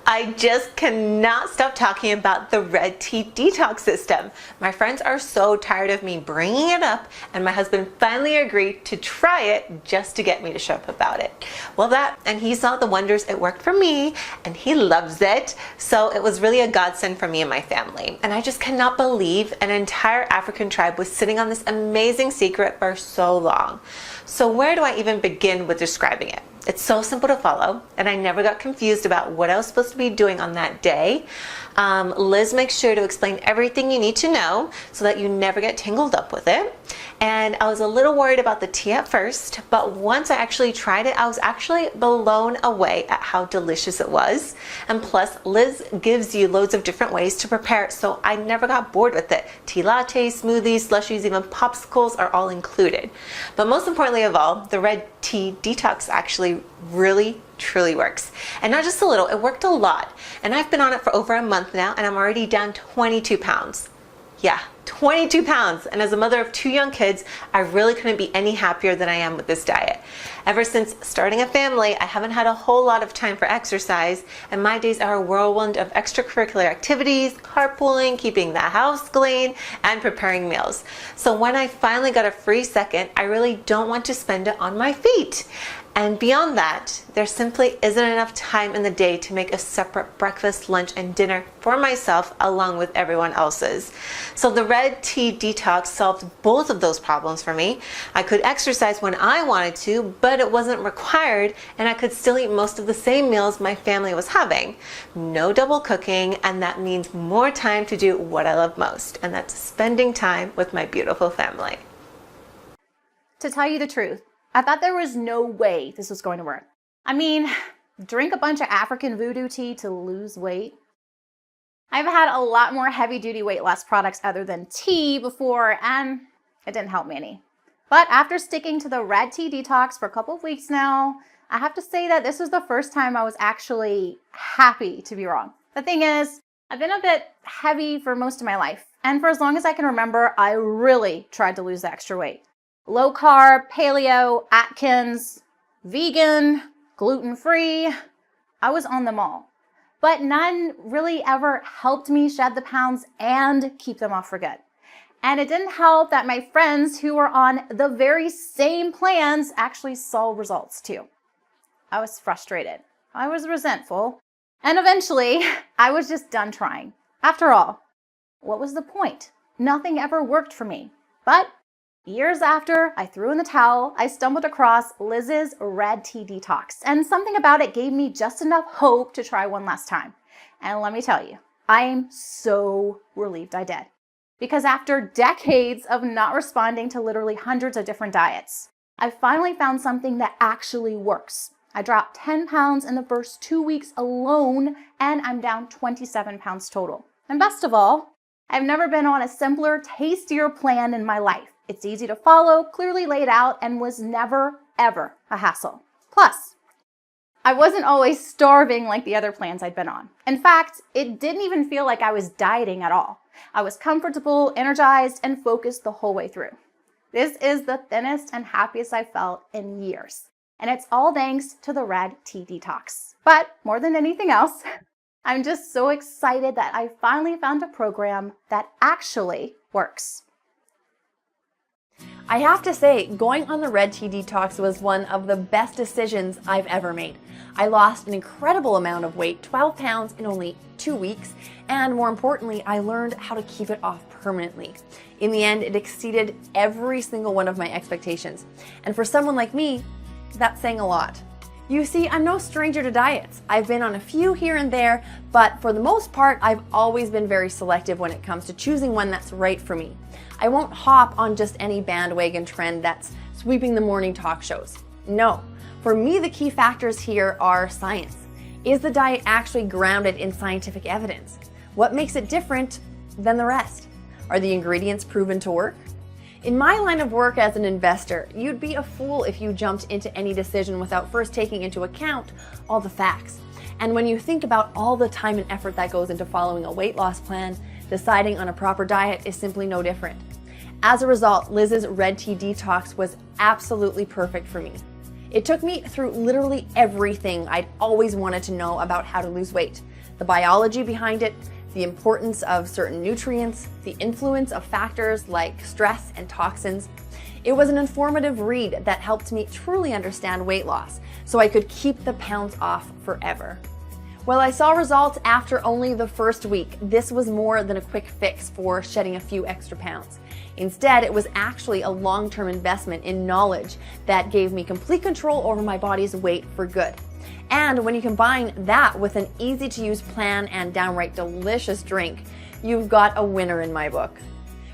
I just cannot stop talking about the Red Tea Detox system. My friends are so tired of me bringing it up, and my husband finally agreed to try it just to get me to shut up about it. Well, and he saw the wonders it worked for me, and he loves it. So it was really a godsend for me and my family. And I just cannot believe an entire African tribe was sitting on this amazing secret for so long. So where do I even begin with describing it? It's so simple to follow, and I never got confused about what I was supposed to be doing on that day. Liz makes sure to explain everything you need to know so that you never get tangled up with it. And I was a little worried about the tea at first, but once I actually tried it, I was actually blown away at how delicious it was. And plus, Liz gives you loads of different ways to prepare it, so I never got bored with it. Tea lattes, smoothies, slushies, even popsicles are all included. But most importantly of all, the Red Tea Detox actually really truly works. And not just a little, it worked a lot. And I've been on it for over a month now, and I'm already down 22 pounds. Yeah, 22 pounds. And as a mother of 2 young kids, I really couldn't be any happier than I am with this diet. Ever since starting a family, I haven't had a whole lot of time for exercise, and my days are a whirlwind of extracurricular activities, carpooling, keeping the house clean, and preparing meals. So when I finally got a free second, I really don't want to spend it on my feet. And beyond that, there simply isn't enough time in the day to make a separate breakfast, lunch, and dinner for myself along with everyone else's. So the Red Tea Detox solved both of those problems for me. I could exercise when I wanted to, but it wasn't required, and I could still eat most of the same meals my family was having. No double cooking, and that means more time to do what I love most, and that's spending time with my beautiful family. To tell you the truth, I thought there was no way this was going to work. I mean, drink a bunch of African voodoo tea to lose weight? I've had a lot more heavy-duty weight loss products other than tea before, and it didn't help me any. But after sticking to the Red Tea Detox for a couple of weeks now, I have to say that this was the first time I was actually happy to be wrong. The thing is, I've been a bit heavy for most of my life, and for as long as I can remember, I really tried to lose the extra weight. Low carb, paleo, Atkins, vegan, gluten-free. I was on them all. But none really ever helped me shed the pounds and keep them off for good. And it didn't help that my friends who were on the very same plans actually saw results too. I was frustrated. I was resentful. And eventually, I was just done trying. After all, what was the point? Nothing ever worked for me. But years after I threw in the towel, I stumbled across Liz's Red Tea Detox, and something about it gave me just enough hope to try one last time. And let me tell you, I'm so relieved I did. Because after decades of not responding to literally hundreds of different diets, I finally found something that actually works. I dropped 10 pounds in the first 2 weeks alone, and I'm down 27 pounds total. And best of all, I've never been on a simpler, tastier plan in my life. It's easy to follow, clearly laid out, and was never, ever a hassle. Plus, I wasn't always starving like the other plans I'd been on. In fact, it didn't even feel like I was dieting at all. I was comfortable, energized, and focused the whole way through. This is the thinnest and happiest I've felt in years. And it's all thanks to the Red Tea Detox. But more than anything else, I'm just so excited that I finally found a program that actually works. I have to say, going on the Red Tea Detox was one of the best decisions I've ever made. I lost an incredible amount of weight, 12 pounds in only 2 weeks, and more importantly, I learned how to keep it off permanently. In the end, it exceeded every single one of my expectations. And for someone like me, that's saying a lot. You see, I'm no stranger to diets. I've been on a few here and there, but for the most part, I've always been very selective when it comes to choosing one that's right for me. I won't hop on just any bandwagon trend that's sweeping the morning talk shows. No, for me, the key factors here are science. Is the diet actually grounded in scientific evidence? What makes it different than the rest? Are the ingredients proven to work? In my line of work as an investor, you'd be a fool if you jumped into any decision without first taking into account all the facts. And when you think about all the time and effort that goes into following a weight loss plan, deciding on a proper diet is simply no different. As a result, Liz's Red Tea Detox was absolutely perfect for me. It took me through literally everything I'd always wanted to know about how to lose weight. The biology behind it, the importance of certain nutrients, the influence of factors like stress and toxins. It was an informative read that helped me truly understand weight loss so I could keep the pounds off forever. While I saw results after only the first week, this was more than a quick fix for shedding a few extra pounds. Instead, it was actually a long-term investment in knowledge that gave me complete control over my body's weight for good. And when you combine that with an easy-to-use plan and downright delicious drink, you've got a winner in my book.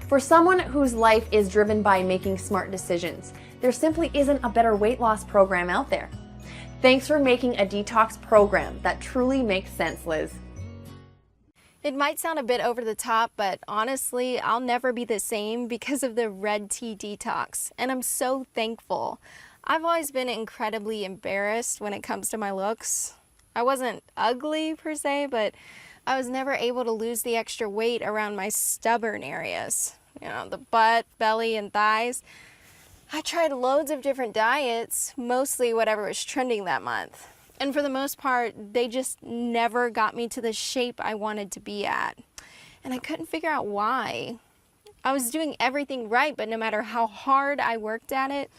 For someone whose life is driven by making smart decisions, there simply isn't a better weight loss program out there. Thanks for making a detox program that truly makes sense, Liz. It might sound a bit over the top, but honestly, I'll never be the same because of the Red Tea Detox, and I'm so thankful. I've always been incredibly embarrassed when it comes to my looks. I wasn't ugly per se, but I was never able to lose the extra weight around my stubborn areas. You know, the butt, belly, and thighs. I tried loads of different diets, mostly whatever was trending that month. And for the most part, they just never got me to the shape I wanted to be at. And I couldn't figure out why. I was doing everything right, but no matter how hard I worked at it,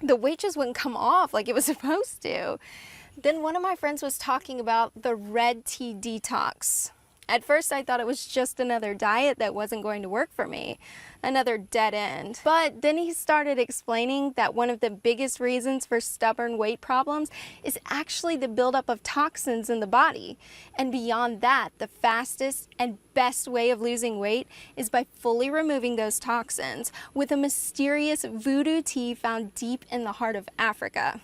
the weight just wouldn't come off like it was supposed to. Then one of my friends was talking about the Red Tea Detox. At first I thought it was just another diet that wasn't going to work for me, another dead end. But then he started explaining that one of the biggest reasons for stubborn weight problems is actually the buildup of toxins in the body. And beyond that, the fastest and best way of losing weight is by fully removing those toxins with a mysterious voodoo tea found deep in the heart of Africa.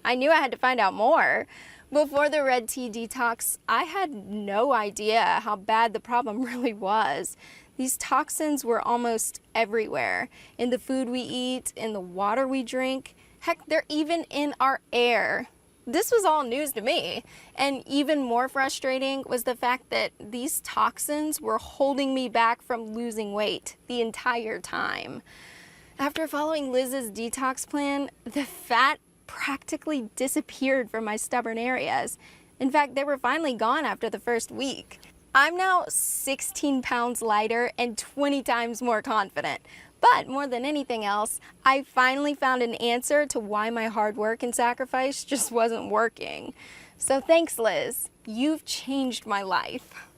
I knew I had to find out more. Before the Red Tea Detox, I had no idea how bad the problem really was. These toxins were almost everywhere, in the food we eat, in the water we drink. Heck, they're even in our air. This was all news to me. And even more frustrating was the fact that these toxins were holding me back from losing weight the entire time. After following Liz's detox plan, the fat practically disappeared from my stubborn areas. In fact, they were finally gone after the first week. I'm now 16 pounds lighter and 20 times more confident. But more than anything else, I finally found an answer to why my hard work and sacrifice just wasn't working. So thanks, Liz. You've changed my life.